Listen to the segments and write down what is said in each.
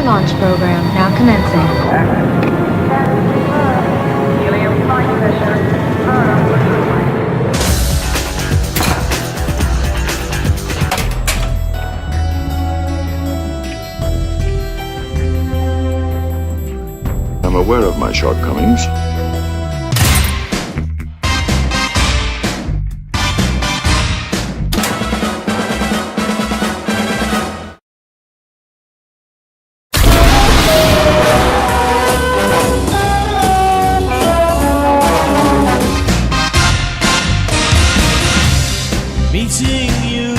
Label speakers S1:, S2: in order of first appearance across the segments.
S1: launch program now commencing.
S2: Helium flight pressure.
S3: I'm aware of my shortcomings.
S4: Meeting you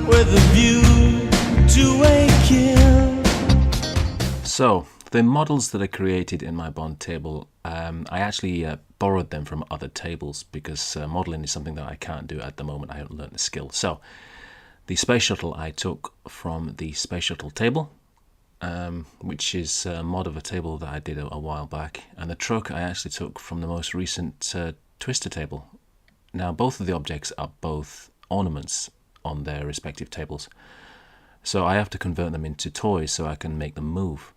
S4: with a view to a kill.
S5: So, the models that I created in my Bond table, I actually borrowed them from other tables because modeling is something that I can't do at the moment. I haven't learned the skill. So, the Space Shuttle I took from the Space Shuttle table, which is a mod of a table that I did a while back. And the truck I actually took from the most recent Twister table. Now, both of the objects are both ornaments on their respective tables. So I have to convert them into toys so I can make them move.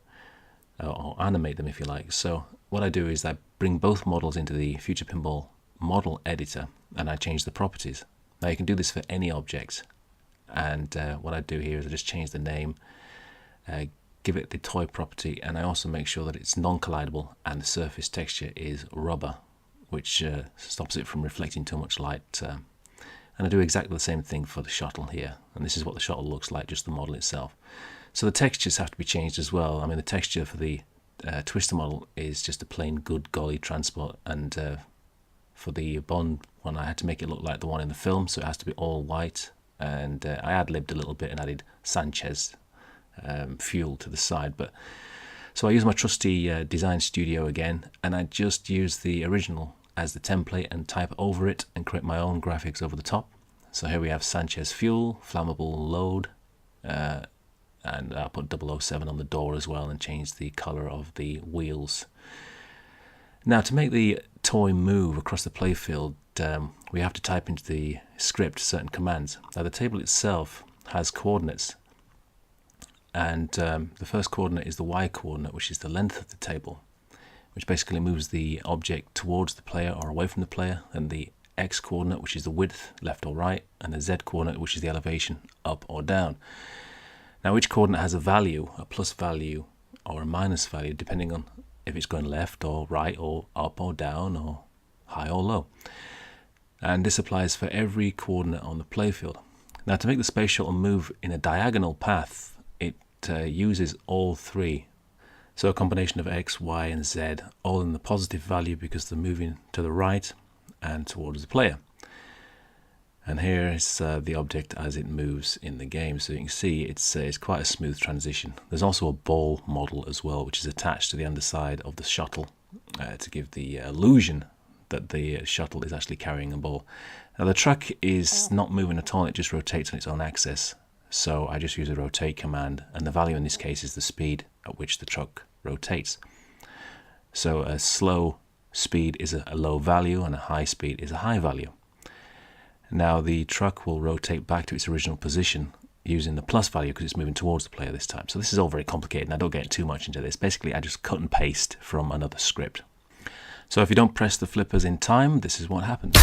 S5: Or animate them if you like. So what I do is I bring both models into the Future Pinball model editor and I change the properties. Now you can do this for any object, and what I do here is I just change the name, give it the toy property, and I also make sure that it's non-collidable and the surface texture is rubber, which stops it from reflecting too much light. And I do exactly the same thing for the shuttle here, and this is what the shuttle looks like, just the model itself. So the textures have to be changed as well. I mean, the texture for the Twister model is just a plain good golly transport, and for the Bond one I had to make it look like the one in the film, so it has to be all white, and I ad-libbed a little bit and added Sanchez fuel to the side. But so I use my trusty Design Studio again, and I just use the original as the template and type over it and create my own graphics over the top. So here we have Sanchez fuel, flammable load, and I put 007 on the door as well and change the color of the wheels. Now, to make the toy move across the playfield, we have to type into the script certain commands. Now, the table itself has coordinates, and the first coordinate is the Y coordinate, which is the length of the table, which basically moves the object towards the player or away from the player, and the X coordinate, which is the width, left or right, and the Z coordinate, which is the elevation, up or down. Now each coordinate has a value, a plus value or a minus value, depending on if it's going left or right or up or down or high or low. And this applies for every coordinate on the playfield. Now, to make the Space Shuttle move in a diagonal path, it uses all three. So a combination of X, Y and Z, all in the positive value because they're moving to the right and towards the player. And here is the object as it moves in the game. So you can see it's quite a smooth transition. There's also a ball model as well, which is attached to the underside of the shuttle to give the illusion that the shuttle is actually carrying a ball. Now the truck is not moving at all, it just rotates on its own axis. So I just use a rotate command, and the value in this case is the speed at which the truck rotates. So a slow speed is a low value and a high speed is a high value. Now the truck will rotate back to its original position using the plus value because it's moving towards the player this time. So this is all very complicated and I don't get too much into this. Basically I just cut and paste from another script. So if you don't press the flippers in time, this is what happens.